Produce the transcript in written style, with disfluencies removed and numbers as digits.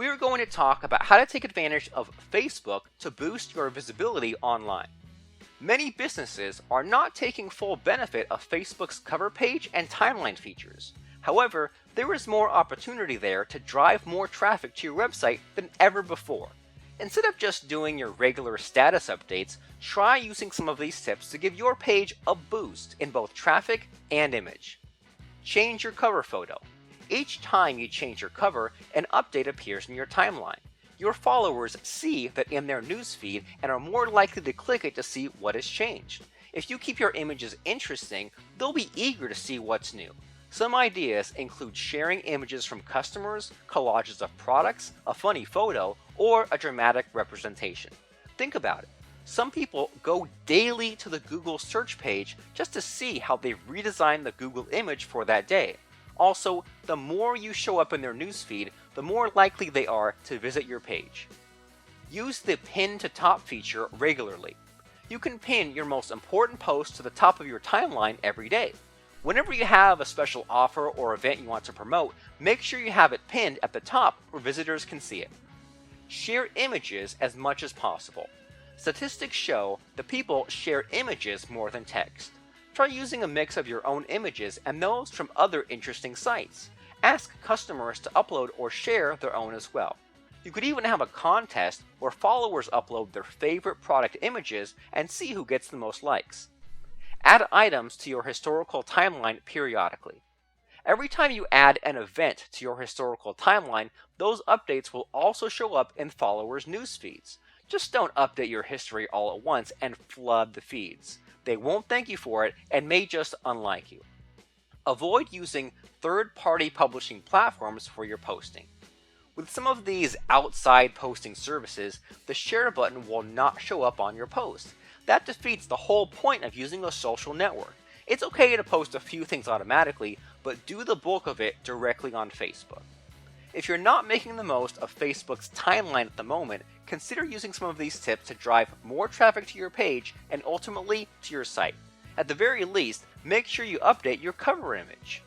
we are going to talk about how to take advantage of Facebook to boost your visibility online. Many businesses are not taking full benefit of Facebook's cover page and timeline features. However, there is more opportunity there to drive more traffic to your website than ever before. Instead of just doing your regular status updates, try using some of these tips to give your page a boost in both traffic and image. Change your cover photo. Each time you change your cover, an update appears in your timeline. Your followers see that in their newsfeed and are more likely to click it to see what has changed. If you keep your images interesting, they'll be eager to see what's new. Some ideas include sharing images from customers, collages of products, a funny photo, or a dramatic representation. Think about it. Some people go daily to the Google search page just to see how they've redesigned the Google image for that day. Also, the more you show up in their newsfeed, the more likely they are to visit your page. Use the Pin to Top feature regularly. You can pin your most important post to the top of your timeline every day. Whenever you have a special offer or event you want to promote, make sure you have it pinned at the top where visitors can see it. Share images as much as possible. Statistics show that people share images more than text. Try using a mix of your own images and those from other interesting sites. Ask customers to upload or share their own as well. You could even have a contest where followers upload their favorite product images and see who gets the most likes. Add items to your historical timeline periodically. Every time you add an event to your historical timeline, those updates will also show up in followers' news feeds. Just don't update your history all at once and flood the feeds. They won't thank you for it and may just unlike you. Avoid using third-party publishing platforms for your posting. With some of these outside posting services, the share button will not show up on your post. That defeats the whole point of using a social network. It's okay to post a few things automatically, but do the bulk of it directly on Facebook. If you're not making the most of Facebook's timeline at the moment, consider using some of these tips to drive more traffic to your page and ultimately to your site. At the very least, make sure you update your cover image.